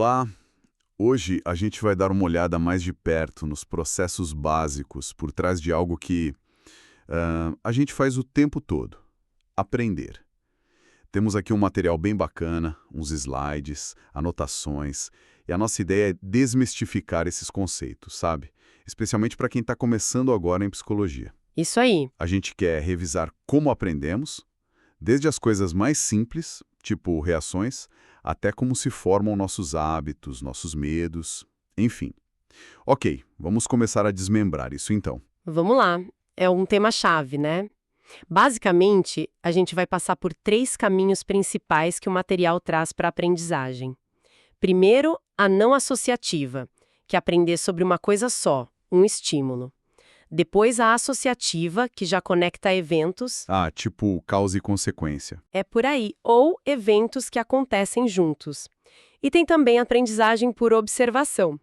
Olá! Hoje a gente vai dar uma olhada mais de perto nos processos básicos por trás de algo que a gente faz o tempo todo: aprender. Temos aqui um material bem bacana, uns slides, anotações, e a nossa ideia é desmistificar esses conceitos, sabe? Especialmente para quem está começando agora em psicologia. Isso aí. A gente quer revisar como aprendemos, desde as coisas mais simples, tipo reações, até como se formam nossos hábitos, nossos medos, enfim. Ok, vamos começar a desmembrar isso então. Vamos lá. É um tema-chave, né? Basicamente, a gente vai passar por 3 caminhos principais que o material traz para a aprendizagem. Primeiro, a não associativa, que é aprender sobre uma coisa só, um estímulo. Depois, a associativa, que já conecta eventos, Tipo causa e consequência. é por aí, ou eventos que acontecem juntos. E tem também a aprendizagem por observação.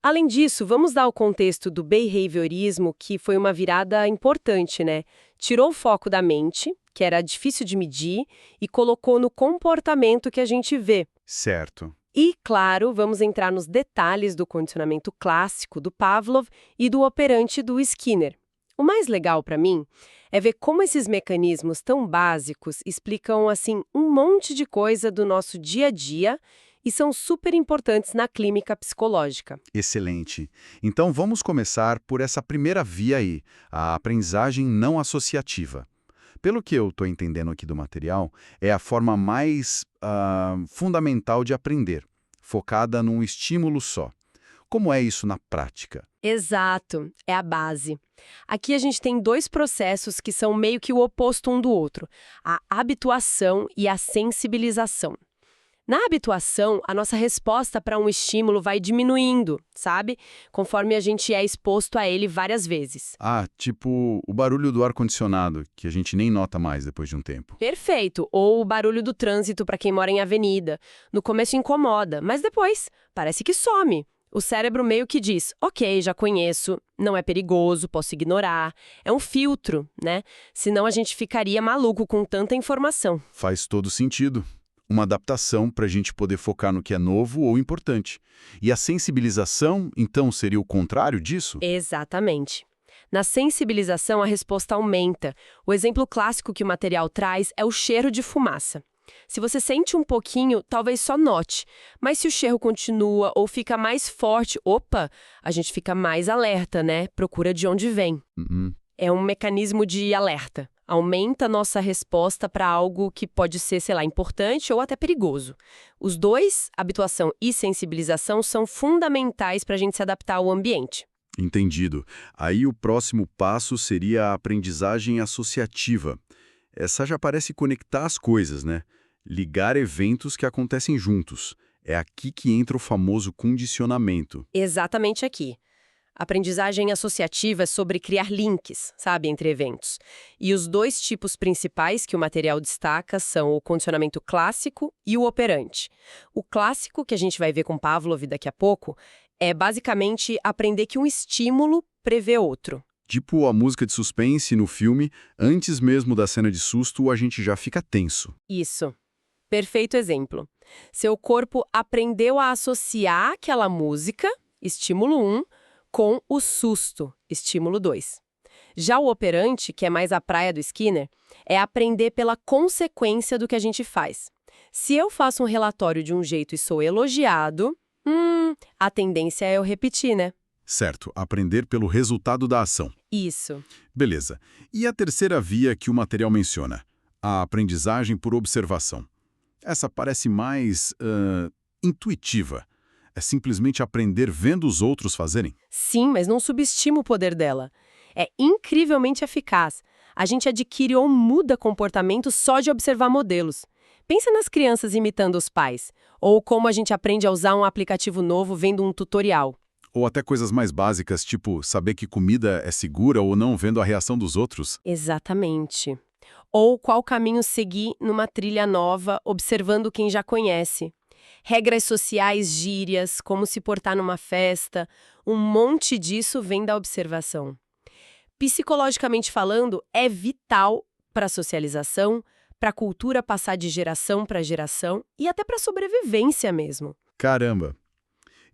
Além disso, vamos dar o contexto do behaviorismo, que foi uma virada importante, né? Tirou o foco da mente, que era difícil de medir, e colocou no comportamento que a gente vê. Certo. E, claro, vamos entrar nos detalhes do condicionamento clássico do Pavlov e do operante do Skinner. O mais legal para mim é ver como esses mecanismos tão básicos explicam, assim, um monte de coisa do nosso dia a dia e são super importantes na clínica psicológica. Excelente. Então vamos começar por essa primeira via aí, a aprendizagem não associativa. Pelo que eu estou entendendo aqui do material, é a forma mais fundamental de aprender, focada num estímulo só. Como é isso na prática? Exato, é a base. Aqui a gente tem 2 processos que são meio que o oposto um do outro: a habituação e a sensibilização. Na habituação, a nossa resposta para um estímulo vai diminuindo, sabe? Conforme a gente é exposto a ele várias vezes. Tipo o barulho do ar-condicionado, que a gente nem nota mais depois de um tempo. Perfeito. Ou o barulho do trânsito para quem mora em avenida. No começo incomoda, mas depois parece que some. O cérebro meio que diz: ok, já conheço, não é perigoso, posso ignorar. É um filtro, né? Senão a gente ficaria maluco com tanta informação. Faz todo sentido. Uma adaptação para a gente poder focar no que é novo ou importante. E a sensibilização, então, seria o contrário disso? Exatamente. Na sensibilização, a resposta aumenta. O exemplo clássico que o material traz é o cheiro de fumaça. Se você sente um pouquinho, talvez só note. Mas se o cheiro continua ou fica mais forte, opa, a gente fica mais alerta, né? Procura de onde vem. Uhum. É um mecanismo de alerta. Aumenta a nossa resposta para algo que pode ser, sei lá, importante ou até perigoso. Os dois, habituação e sensibilização, são fundamentais para a gente se adaptar ao ambiente. Entendido. Aí o próximo passo seria a aprendizagem associativa. Essa já parece conectar as coisas, né? Ligar eventos que acontecem juntos. É aqui que entra o famoso condicionamento. Exatamente aqui. Aprendizagem associativa é sobre criar links, sabe, entre eventos. E os 2 tipos principais que o material destaca são o condicionamento clássico e o operante. O clássico, que a gente vai ver com Pavlov daqui a pouco, é basicamente aprender que um estímulo prevê outro. Tipo a música de suspense no filme, antes mesmo da cena de susto, a gente já fica tenso. Isso. Perfeito exemplo. Seu corpo aprendeu a associar aquela música, estímulo 1, com o susto, estímulo 2. Já o operante, que é mais a praia do Skinner, é aprender pela consequência do que a gente faz. Se eu faço um relatório de um jeito e sou elogiado, a tendência é eu repetir, né? Certo, aprender pelo resultado da ação. Isso. Beleza. E a terceira via que o material menciona? A aprendizagem por observação. Essa parece mais intuitiva. É simplesmente aprender vendo os outros fazerem? Sim, mas não subestima o poder dela. É incrivelmente eficaz. A gente adquire ou muda comportamento só de observar modelos. Pensa nas crianças imitando os pais, ou como a gente aprende a usar um aplicativo novo vendo um tutorial. Ou até coisas mais básicas, tipo saber que comida é segura ou não vendo a reação dos outros? Exatamente. Ou qual caminho seguir numa trilha nova, observando quem já conhece. Regras sociais, gírias, como se portar numa festa, um monte disso vem da observação. Psicologicamente falando, é vital para a socialização, para a cultura passar de geração para geração e até para a sobrevivência mesmo. Caramba!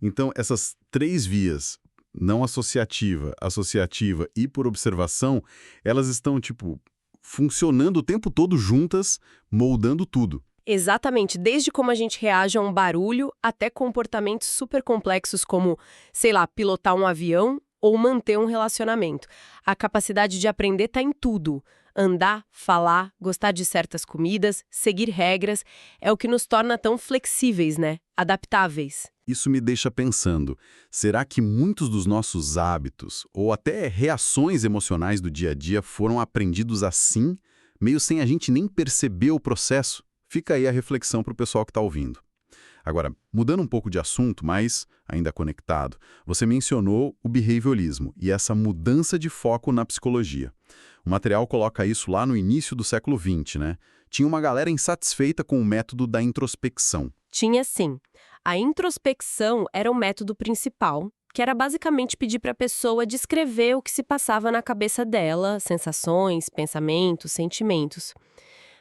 Então, essas três vias, não associativa, associativa e por observação, elas estão, tipo, funcionando o tempo todo juntas, moldando tudo. Exatamente, desde como a gente reage a um barulho até comportamentos super complexos como, sei lá, pilotar um avião ou manter um relacionamento. A capacidade de aprender está em tudo. Andar, falar, gostar de certas comidas, seguir regras, é o que nos torna tão flexíveis, né? Adaptáveis. Isso me deixa pensando, será que muitos dos nossos hábitos ou até reações emocionais do dia a dia foram aprendidos assim, meio sem a gente nem perceber o processo? Fica aí a reflexão para o pessoal que está ouvindo. Agora, mudando um pouco de assunto, mas ainda conectado, você mencionou o behaviorismo e essa mudança de foco na psicologia. O material coloca isso lá no início do século XX, né? Tinha uma galera insatisfeita com o método da introspecção. Tinha sim. A introspecção era o método principal, que era basicamente pedir para a pessoa descrever o que se passava na cabeça dela, sensações, pensamentos, sentimentos.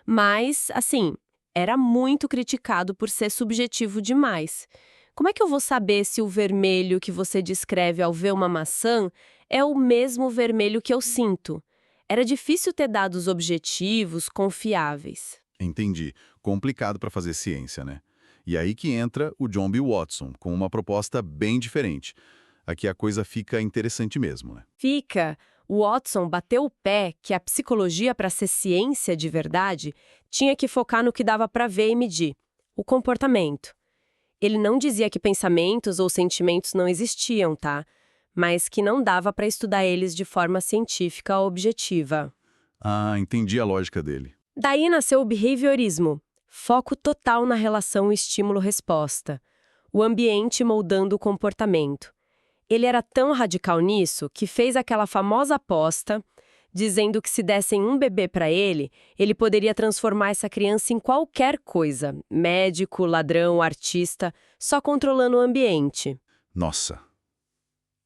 Mas, assim, era muito criticado por ser subjetivo demais. Como é que eu vou saber se o vermelho que você descreve ao ver uma maçã é o mesmo vermelho que eu sinto? Era difícil ter dados objetivos, confiáveis. Entendi. Complicado para fazer ciência, né? E aí que entra o John B. Watson, com uma proposta bem diferente. Aqui a coisa fica interessante mesmo, né? Fica. O Watson bateu o pé que a psicologia, para ser ciência de verdade, tinha que focar no que dava para ver e medir: o comportamento. Ele não dizia que pensamentos ou sentimentos não existiam, tá? Mas que não dava para estudar eles de forma científica objetiva. Ah, entendi a lógica dele. Daí nasceu o behaviorismo, foco total na relação estímulo-resposta, o ambiente moldando o comportamento. Ele era tão radical nisso que fez aquela famosa aposta, dizendo que se dessem um bebê para ele, ele poderia transformar essa criança em qualquer coisa, médico, ladrão, artista, só controlando o ambiente. Nossa,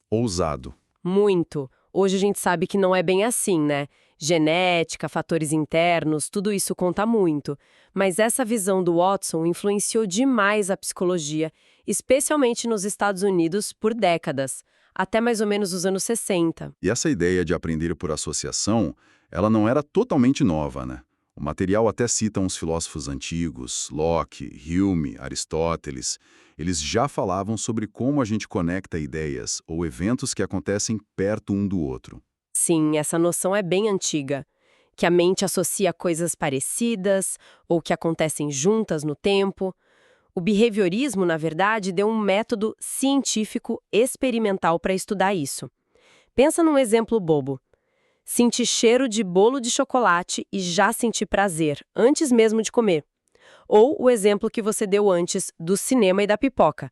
ousado. Muito. Hoje a gente sabe que não é bem assim, né? Genética, fatores internos, tudo isso conta muito. Mas essa visão do Watson influenciou demais a psicologia, especialmente nos Estados Unidos, por décadas, até mais ou menos os anos 60. E essa ideia de aprender por associação, ela não era totalmente nova, né? O material até cita uns filósofos antigos, Locke, Hume, Aristóteles. Eles já falavam sobre como a gente conecta ideias ou eventos que acontecem perto um do outro. Sim, essa noção é bem antiga, que a mente associa coisas parecidas ou que acontecem juntas no tempo. O behaviorismo, na verdade, deu um método científico experimental para estudar isso. Pensa num exemplo bobo. Sentir cheiro de bolo de chocolate e já sentir prazer, antes mesmo de comer. Ou o exemplo que você deu antes do cinema e da pipoca.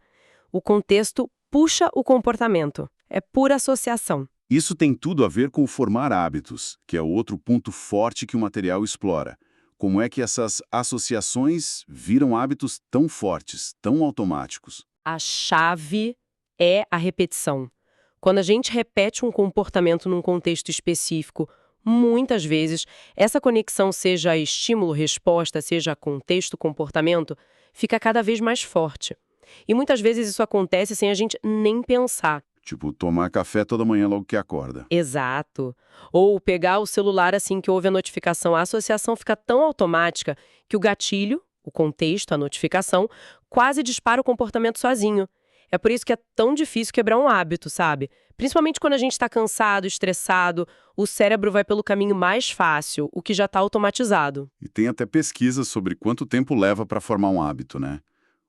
O contexto puxa o comportamento. É pura associação. Isso tem tudo a ver com o formar hábitos, que é o outro ponto forte que o material explora. Como é que essas associações viram hábitos tão fortes, tão automáticos? A chave é a repetição. Quando a gente repete um comportamento num contexto específico, muitas vezes, essa conexão, seja estímulo-resposta, seja contexto-comportamento, fica cada vez mais forte. E muitas vezes isso acontece sem a gente nem pensar. Tipo, tomar café toda manhã logo que acorda. Exato. Ou pegar o celular assim que houve a notificação. A associação fica tão automática que o gatilho, o contexto, a notificação, quase dispara o comportamento sozinho. É por isso que é tão difícil quebrar um hábito, sabe? Principalmente quando a gente está cansado, estressado, o cérebro vai pelo caminho mais fácil, o que já está automatizado. E tem até pesquisas sobre quanto tempo leva para formar um hábito, né?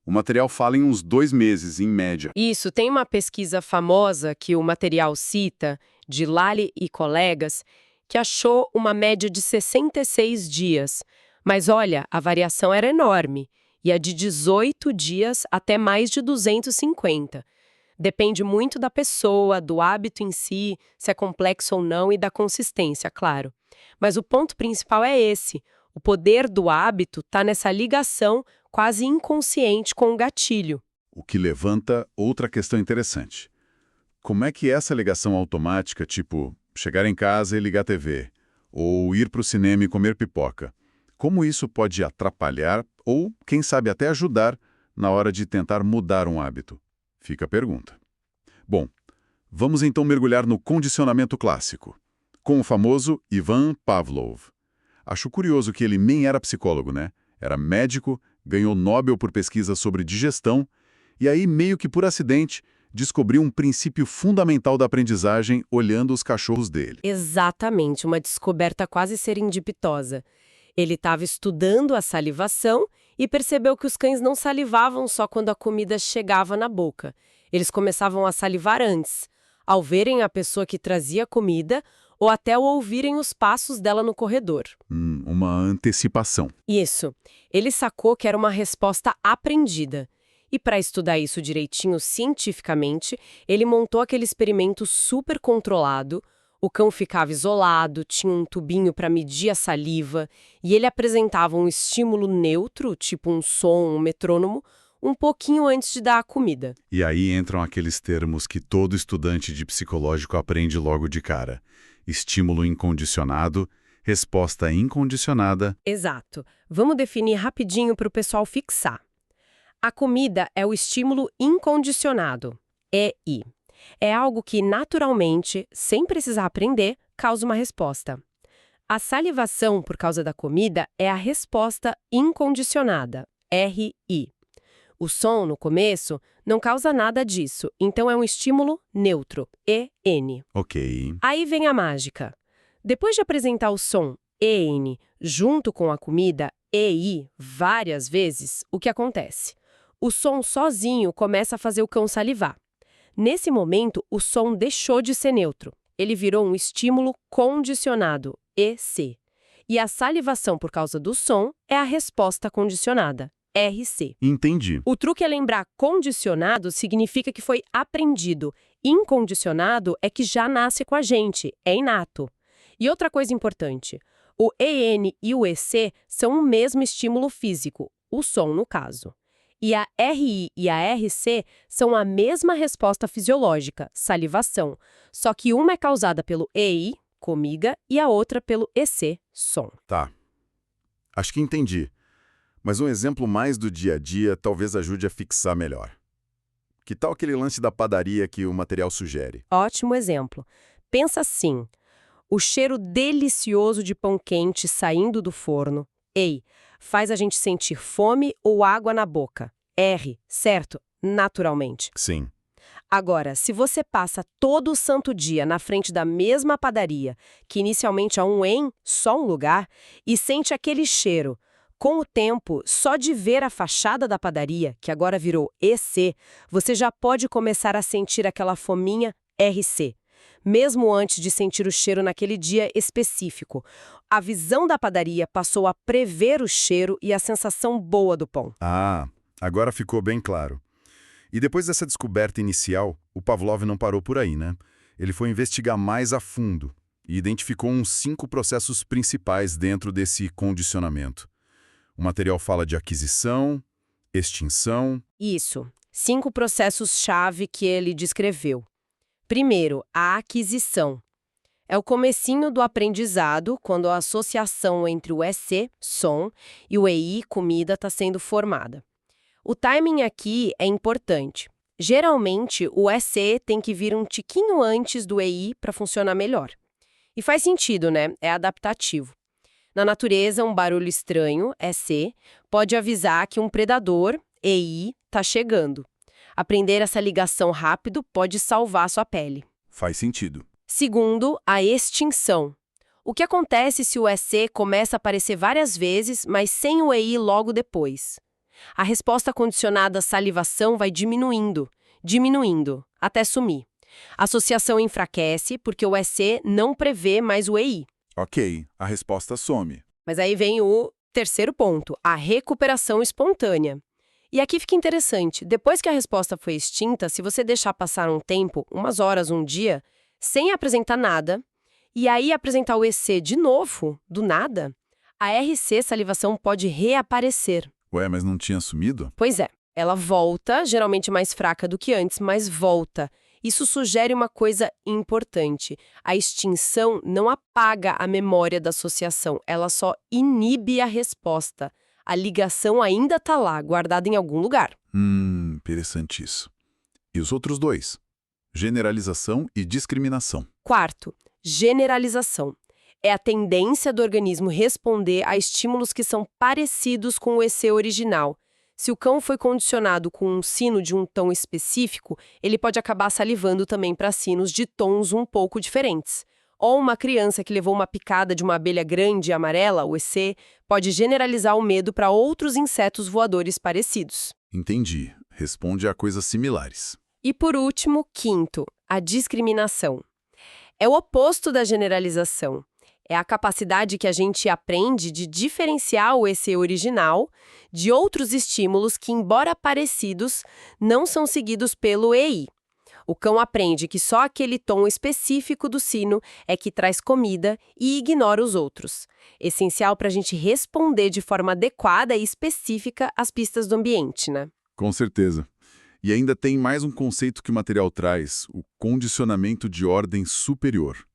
O material fala em uns 2 meses, em média. Isso, tem uma pesquisa famosa que o material cita, de Lally e colegas, que achou uma média de 66 dias. Mas olha, a variação era enorme. Ia de 18 dias até mais de 250. Depende muito da pessoa, do hábito em si, se é complexo ou não e da consistência, claro. Mas o ponto principal é esse. O poder do hábito está nessa ligação quase inconsciente com o gatilho. O que levanta outra questão interessante. Como é que essa ligação automática, tipo chegar em casa e ligar a TV, ou ir para o cinema e comer pipoca, como isso pode atrapalhar ou, quem sabe, até ajudar na hora de tentar mudar um hábito? Fica a pergunta. Bom, vamos então mergulhar no condicionamento clássico, com o famoso Ivan Pavlov. Acho curioso que ele nem era psicólogo, né? Era médico, ganhou Nobel por pesquisa sobre digestão, e aí, meio que por acidente, descobriu um princípio fundamental da aprendizagem olhando os cachorros dele. Exatamente, uma descoberta quase serendipitosa. Ele estava estudando a salivação e percebeu que os cães não salivavam só quando a comida chegava na boca. Eles começavam a salivar antes, ao verem a pessoa que trazia a comida ou até ao ouvirem os passos dela no corredor. Uma antecipação. Isso. Ele sacou que era uma resposta aprendida. E para estudar isso direitinho cientificamente, ele montou aquele experimento super controlado. O cão ficava isolado, tinha um tubinho para medir a saliva, e ele apresentava um estímulo neutro, tipo um som, um metrônomo, um pouquinho antes de dar a comida. E aí entram aqueles termos que todo estudante de psicológico aprende logo de cara. Estímulo incondicionado, resposta incondicionada. Exato. Vamos definir rapidinho para o pessoal fixar. A comida é o estímulo incondicionado, EI. É algo que, naturalmente, sem precisar aprender, causa uma resposta. A salivação por causa da comida é a resposta incondicionada, RI. O som, no começo, não causa nada disso, então é um estímulo neutro, EN. Ok. Aí vem a mágica. Depois de apresentar o som EN junto com a comida EI várias vezes, o que acontece? O som sozinho começa a fazer o cão salivar. Nesse momento, o som deixou de ser neutro. Ele virou um estímulo condicionado, EC. E a salivação por causa do som é a resposta condicionada, RC. Entendi. O truque é lembrar condicionado significa que foi aprendido. Incondicionado é que já nasce com a gente, é inato. E outra coisa importante, o EN e o EC são o mesmo estímulo físico, o som no caso. E a RI e a RC são a mesma resposta fisiológica, salivação, só que uma é causada pelo EI, comida, e a outra pelo EC, som. Tá. Acho que entendi. Mas um exemplo mais do dia a dia talvez ajude a fixar melhor. Que tal aquele lance da padaria que o material sugere? Ótimo exemplo. Pensa assim, o cheiro delicioso de pão quente saindo do forno, EI, faz a gente sentir fome ou água na boca. R, certo? Naturalmente. Sim. Agora, se você passa todo o santo dia na frente da mesma padaria, que inicialmente é um em só um lugar, e sente aquele cheiro, com o tempo, só de ver a fachada da padaria, que agora virou EC, você já pode começar a sentir aquela fominha RC. Mesmo antes de sentir o cheiro naquele dia específico. A visão da padaria passou a prever o cheiro e a sensação boa do pão. Ah, agora ficou bem claro. E depois dessa descoberta inicial, o Pavlov não parou por aí, né? Ele foi investigar mais a fundo e identificou uns 5 processos principais dentro desse condicionamento. O material fala de aquisição, extinção... Isso. 5 processos-chave que ele descreveu. Primeiro, a aquisição. É o comecinho do aprendizado, quando a associação entre o EC, som, e o EI, comida, está sendo formada. O timing aqui é importante. Geralmente, o EC tem que vir um tiquinho antes do EI para funcionar melhor. E faz sentido, né? É adaptativo. Na natureza, um barulho estranho, EC, pode avisar que um predador, EI, está chegando. Aprender essa ligação rápido pode salvar sua pele. Faz sentido. Segundo, a extinção. O que acontece se o EC começa a aparecer várias vezes, mas sem o EI logo depois? A resposta condicionada à salivação vai diminuindo, até sumir. A associação enfraquece porque o EC não prevê mais o EI. Ok, a resposta some. Mas aí vem o terceiro ponto, a recuperação espontânea. E aqui fica interessante, depois que a resposta foi extinta, se você deixar passar um tempo, umas horas, um dia, sem apresentar nada, e aí apresentar o EC de novo, do nada, a RC, salivação, pode reaparecer. Ué, mas não tinha sumido? Pois é, ela volta, geralmente mais fraca do que antes, mas volta. Isso sugere uma coisa importante. A extinção não apaga a memória da associação, ela só inibe a resposta. A ligação ainda está lá, guardada em algum lugar. Interessante isso. E os outros dois? Generalização e discriminação. Quarto, generalização. É a tendência do organismo responder a estímulos que são parecidos com o EC original. Se o cão foi condicionado com um sino de um tom específico, ele pode acabar salivando também para sinos de tons um pouco diferentes. Ou uma criança que levou uma picada de uma abelha grande e amarela, o EC, pode generalizar o medo para outros insetos voadores parecidos. Entendi. Responde a coisas similares. E por último, quinto, a discriminação. É o oposto da generalização. É a capacidade que a gente aprende de diferenciar o EC original de outros estímulos que, embora parecidos, não são seguidos pelo EI. O cão aprende que só aquele tom específico do sino é que traz comida e ignora os outros. Essencial para a gente responder de forma adequada e específica às pistas do ambiente, né? Com certeza. E ainda tem mais um conceito que o material traz, o condicionamento de ordem superior.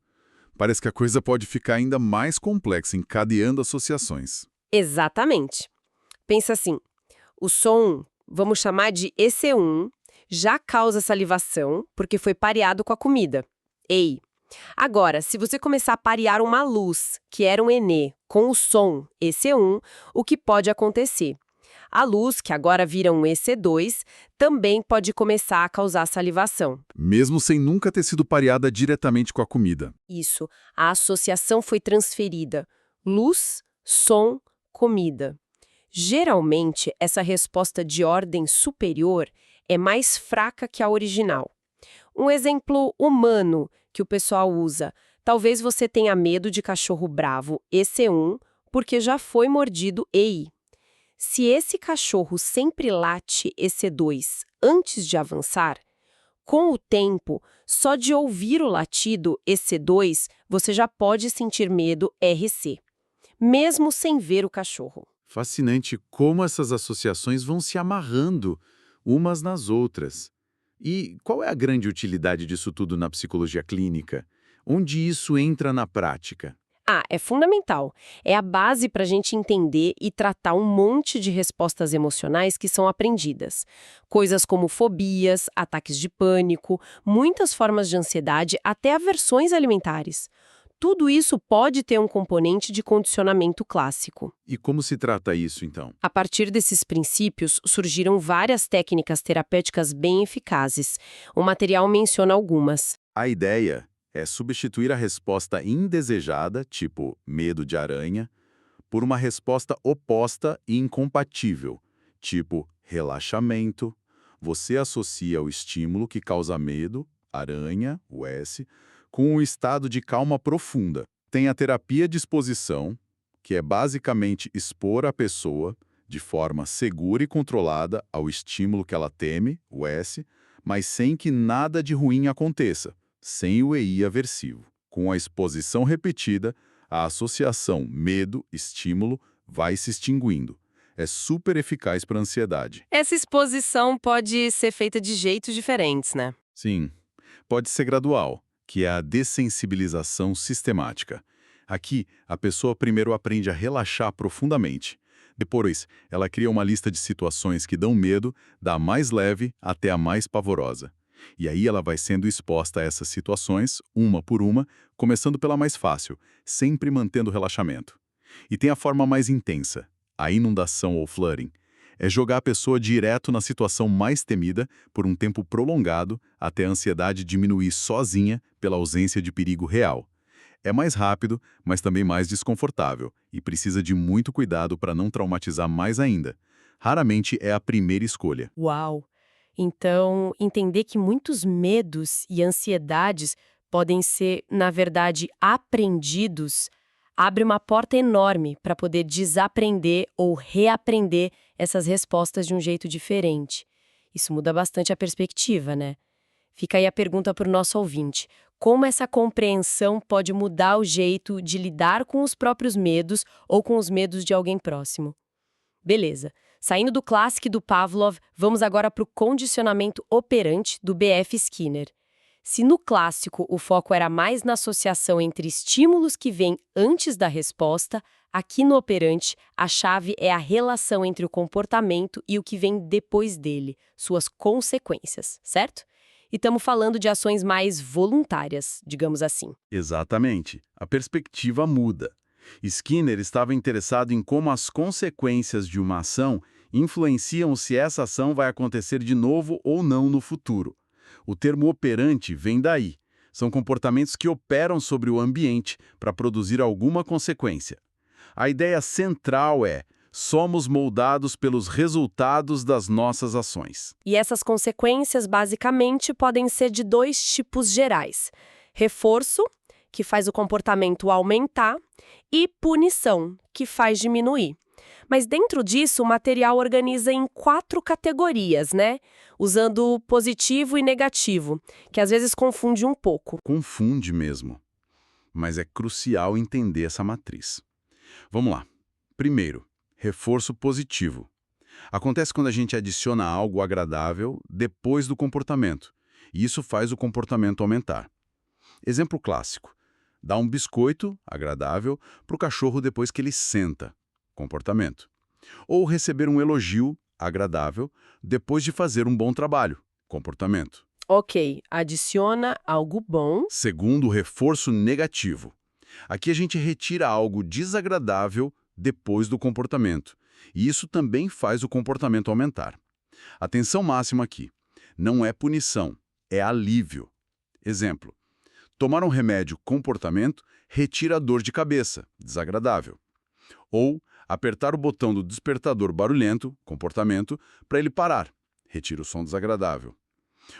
Parece que a coisa pode ficar ainda mais complexa, encadeando associações. Exatamente. Pensa assim, o som, vamos chamar de EC1, já causa salivação porque foi pareado com a comida. Ei! Agora, se você começar a parear uma luz, que era um ENE, com o som EC1, o que pode acontecer? A luz, que agora vira um EC2, também pode começar a causar salivação. Mesmo sem nunca ter sido pareada diretamente com a comida. Isso, a associação foi transferida. Luz, som, comida. Geralmente, essa resposta de ordem superior é mais fraca que a original. Um exemplo humano que o pessoal usa. Talvez você tenha medo de cachorro bravo, EC1, porque já foi mordido EI. Se esse cachorro sempre late EC2 antes de avançar, com o tempo, só de ouvir o latido EC2, você já pode sentir medo RC, mesmo sem ver o cachorro. Fascinante como essas associações vão se amarrando umas nas outras. E qual é a grande utilidade disso tudo na psicologia clínica? Onde isso entra na prática? É fundamental. É a base para a gente entender e tratar um monte de respostas emocionais que são aprendidas. Coisas como fobias, ataques de pânico, muitas formas de ansiedade, até aversões alimentares. Tudo isso pode ter um componente de condicionamento clássico. E como se trata isso, então? A partir desses princípios, surgiram várias técnicas terapêuticas bem eficazes. O material menciona algumas. A ideia é substituir a resposta indesejada, tipo medo de aranha, por uma resposta oposta e incompatível, tipo relaxamento. Você associa o estímulo que causa medo, aranha, o S, com um estado de calma profunda. Tem a terapia de exposição, que é basicamente expor a pessoa de forma segura e controlada ao estímulo que ela teme, o S, mas sem que nada de ruim aconteça, sem o EI aversivo. Com a exposição repetida, a associação medo-estímulo vai se extinguindo. É super eficaz para a ansiedade. Essa exposição pode ser feita de jeitos diferentes, né? Sim, pode ser gradual, que é a dessensibilização sistemática. Aqui, a pessoa primeiro aprende a relaxar profundamente. Depois, ela cria uma lista de situações que dão medo, da mais leve até a mais pavorosa. E aí ela vai sendo exposta a essas situações, uma por uma, começando pela mais fácil, sempre mantendo o relaxamento. E tem a forma mais intensa, a inundação ou flooding. É jogar a pessoa direto na situação mais temida por um tempo prolongado até a ansiedade diminuir sozinha pela ausência de perigo real. É mais rápido, mas também mais desconfortável e precisa de muito cuidado para não traumatizar mais ainda. Raramente é a primeira escolha. Uau! Então, entender que muitos medos e ansiedades podem ser, na verdade, aprendidos, abre uma porta enorme para poder desaprender ou reaprender essas respostas de um jeito diferente. Isso muda bastante a perspectiva, né? Fica aí a pergunta para o nosso ouvinte. Como essa compreensão pode mudar o jeito de lidar com os próprios medos ou com os medos de alguém próximo? Beleza. Saindo do clássico e do Pavlov, vamos agora para o condicionamento operante do B.F. Skinner. Se no clássico o foco era mais na associação entre estímulos que vêm antes da resposta, Aqui no operante, a chave é a relação entre o comportamento e o que vem depois dele, suas consequências, certo? E estamos falando de ações mais voluntárias, digamos assim. Exatamente. A perspectiva muda. Skinner estava interessado em como as consequências de uma ação influenciam se essa ação vai acontecer de novo ou não no futuro. O termo operante vem daí. São comportamentos que operam sobre o ambiente para produzir alguma consequência. A ideia central é: somos moldados pelos resultados das nossas ações. E essas consequências, basicamente, podem ser de dois tipos gerais: reforço, que faz o comportamento aumentar, e punição, que faz diminuir. Mas dentro disso, o material organiza em 4 categorias, né? Usando positivo e negativo, que às vezes confunde um pouco. Confunde mesmo. Mas é crucial entender essa matriz. Vamos lá. Primeiro, reforço positivo. Acontece quando a gente adiciona algo agradável depois do comportamento, e isso faz o comportamento aumentar. Exemplo clássico: dá um biscoito, agradável, para o cachorro depois que ele senta, comportamento. Ou receber um elogio, agradável, depois de fazer um bom trabalho, comportamento. Ok, adiciona algo bom. Segundo, reforço negativo. Aqui a gente retira algo desagradável depois do comportamento, e isso também faz o comportamento aumentar. Atenção máxima aqui: não é punição, é alívio. Exemplo: tomar um remédio comportamento retira a dor de cabeça, desagradável. Ou apertar o botão do despertador barulhento, comportamento, para ele parar, retira o som desagradável.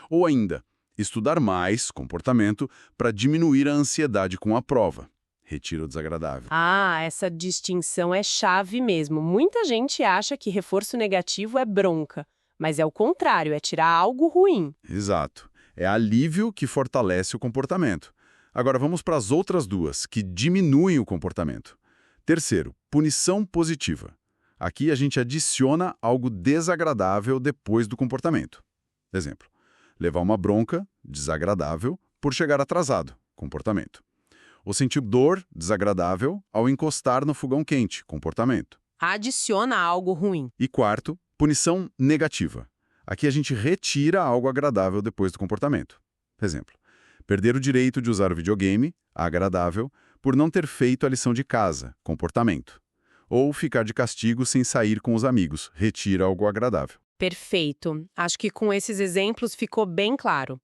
Ou ainda, estudar mais, comportamento, para diminuir a ansiedade com a prova, retira o desagradável. Ah, essa distinção é chave mesmo. Muita gente acha que reforço negativo é bronca, mas é o contrário, é tirar algo ruim. Exato. É alívio que fortalece o comportamento. Agora vamos para as outras duas, que diminuem o comportamento. Terceiro, punição positiva. Aqui a gente adiciona algo desagradável depois do comportamento. Exemplo: levar uma bronca, desagradável, por chegar atrasado, comportamento. Ou sentir dor, desagradável, ao encostar no fogão quente, comportamento. Adiciona algo ruim. E quarto, punição negativa. Aqui a gente retira algo agradável depois do comportamento. Exemplo: perder o direito de usar o videogame, agradável, por não ter feito a lição de casa, comportamento. Ou ficar de castigo sem sair com os amigos, retira algo agradável. Perfeito. Acho que com esses exemplos ficou bem claro.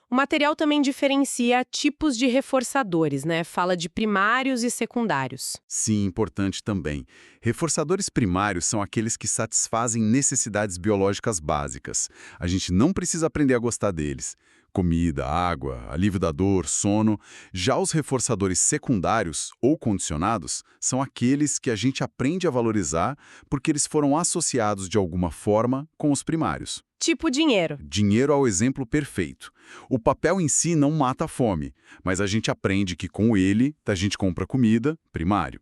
O material também diferencia tipos de reforçadores, né? Fala de primários e secundários. Sim, importante também. Reforçadores primários são aqueles que satisfazem necessidades biológicas básicas. A gente não precisa aprender a gostar deles. Comida, água, alívio da dor, sono. Já os reforçadores secundários ou condicionados são aqueles que a gente aprende a valorizar porque eles foram associados de alguma forma com os primários. Tipo dinheiro. Dinheiro é o exemplo perfeito. O papel em si não mata a fome, mas a gente aprende que com ele a gente compra comida, primário.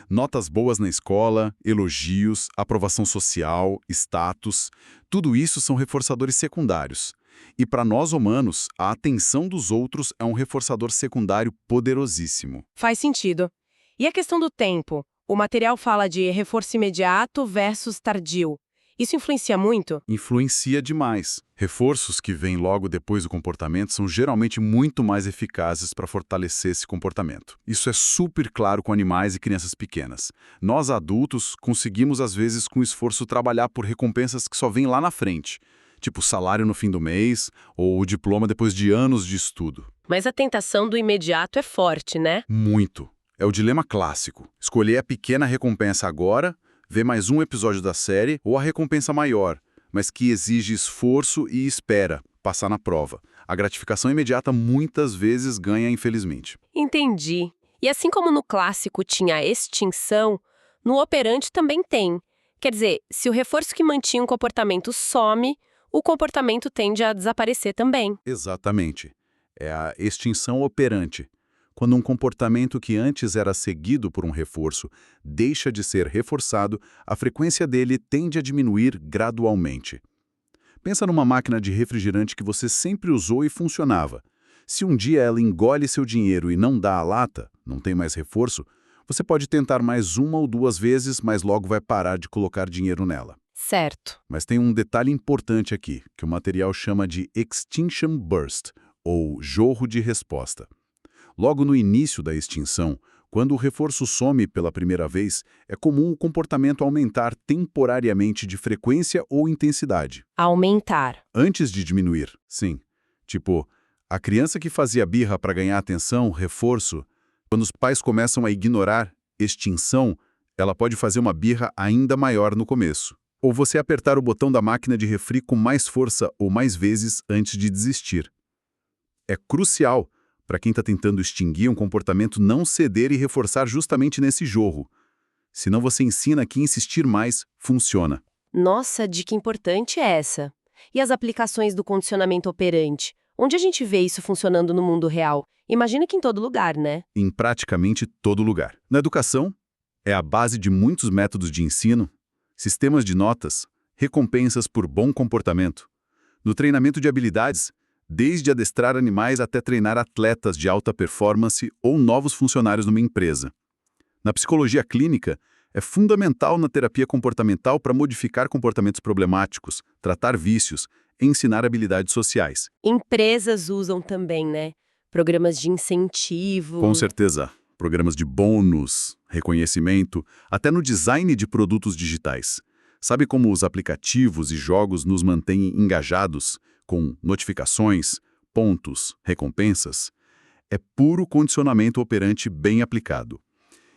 Notas boas na escola, elogios, aprovação social, status, tudo isso são reforçadores secundários. E para nós humanos, a atenção dos outros é um reforçador secundário poderosíssimo. Faz sentido. E a questão do tempo? O material fala de reforço imediato versus tardio. Isso influencia muito? Influencia demais. Reforços que vêm logo depois do comportamento são geralmente muito mais eficazes para fortalecer esse comportamento. Isso é super claro com animais e crianças pequenas. Nós, adultos, conseguimos às vezes com esforço trabalhar por recompensas que só vêm lá na frente, tipo salário no fim do mês ou o diploma depois de anos de estudo. Mas a tentação do imediato é forte, né? Muito. É o dilema clássico. Escolher a pequena recompensa agora, ver mais um episódio da série, ou a recompensa maior, mas que exige esforço e espera, passar na prova. A gratificação imediata muitas vezes ganha, infelizmente. Entendi. E assim como no clássico tinha a extinção, no operante também tem. Quer dizer, se o reforço que mantinha um comportamento some, o comportamento tende a desaparecer também. Exatamente. É a extinção operante. Quando um comportamento que antes era seguido por um reforço deixa de ser reforçado, a frequência dele tende a diminuir gradualmente. Pensa numa máquina de refrigerante que você sempre usou e funcionava. Se um dia ela engole seu dinheiro e não dá a lata, não tem mais reforço, Você pode tentar mais uma ou duas vezes, mas logo vai parar de colocar dinheiro nela. Certo. Mas tem um detalhe importante aqui, que o material chama de extinction burst, ou jorro de resposta. Logo no início da extinção, quando o reforço some pela primeira vez, é comum o comportamento aumentar temporariamente de frequência ou intensidade. Aumentar. Antes de diminuir, sim. Tipo, a criança que fazia birra para ganhar atenção, reforço, quando os pais começam a ignorar, extinção, ela pode fazer uma birra ainda maior no começo. Ou você apertar o botão da máquina de refri com mais força ou mais vezes antes de desistir. É crucial para quem está tentando extinguir um comportamento não ceder e reforçar justamente nesse jorro. Senão você ensina que insistir mais funciona. Nossa, dica importante é essa. E as aplicações do condicionamento operante? Onde a gente vê isso funcionando no mundo real? Imagina que em todo lugar, né? Em praticamente todo lugar. Na educação, é a base de muitos métodos de ensino, sistemas de notas, recompensas por bom comportamento. No treinamento de habilidades, desde adestrar animais até treinar atletas de alta performance ou novos funcionários numa empresa. Na psicologia clínica, é fundamental na terapia comportamental para modificar comportamentos problemáticos, tratar vícios e ensinar habilidades sociais. Empresas usam também, né? Programas de incentivo. Com certeza, programas de bônus, reconhecimento, até no design de produtos digitais. Sabe como os aplicativos e jogos nos mantêm engajados, com notificações, pontos, recompensas? É puro condicionamento operante bem aplicado.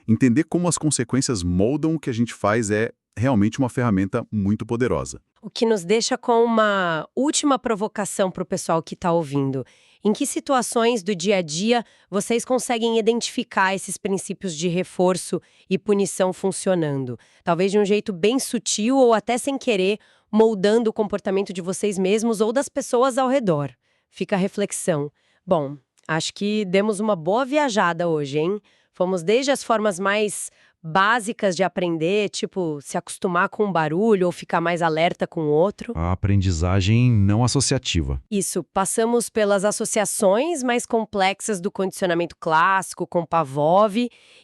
Entender como as consequências moldam o que a gente faz é realmente uma ferramenta muito poderosa. O que nos deixa com uma última provocação para o pessoal que está ouvindo. Em que situações do dia a dia vocês conseguem identificar esses princípios de reforço e punição funcionando? Talvez de um jeito bem sutil ou até sem querer, moldando o comportamento de vocês mesmos ou das pessoas ao redor. Fica a reflexão. Bom, acho que demos uma boa viajada hoje, hein? Fomos desde as formas mais básicas de aprender, tipo se acostumar com um barulho ou ficar mais alerta com o outro. A aprendizagem não associativa. Isso, passamos pelas associações mais complexas do condicionamento clássico com Pavlov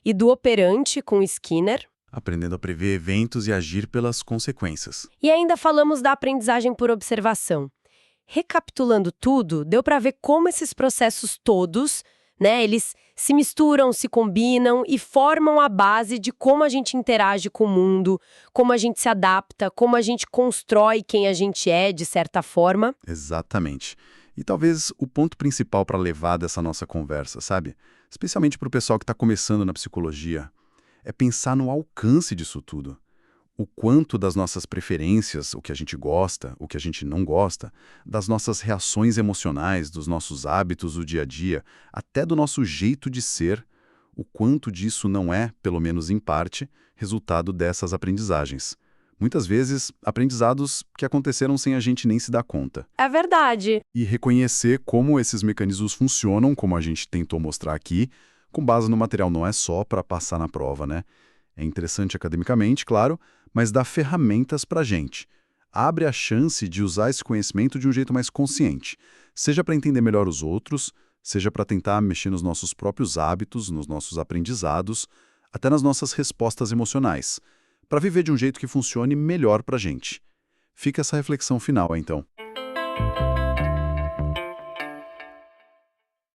e do operante com Skinner. Aprendendo a prever eventos e agir pelas consequências. E ainda falamos da aprendizagem por observação. Recapitulando tudo, deu para ver como esses processos todos, né, eles se misturam, se combinam e formam a base de como a gente interage com o mundo, como a gente se adapta, como a gente constrói quem a gente é, de certa forma. Exatamente. E talvez o ponto principal para levar dessa nossa conversa, sabe? Especialmente para o pessoal que está começando na psicologia, é pensar no alcance disso tudo. O quanto das nossas preferências, o que a gente gosta, o que a gente não gosta, das nossas reações emocionais, dos nossos hábitos do dia a dia, até do nosso jeito de ser, o quanto disso não é, pelo menos em parte, resultado dessas aprendizagens. Muitas vezes, aprendizados que aconteceram sem a gente nem se dar conta. É verdade. E reconhecer como esses mecanismos funcionam, como a gente tentou mostrar aqui, com base no material, não é só para passar na prova, né? É interessante academicamente, claro, mas dá ferramentas para a gente. Abre a chance de usar esse conhecimento de um jeito mais consciente, seja para entender melhor os outros, seja para tentar mexer nos nossos próprios hábitos, nos nossos aprendizados, até nas nossas respostas emocionais, para viver de um jeito que funcione melhor para a gente. Fica essa reflexão final, então.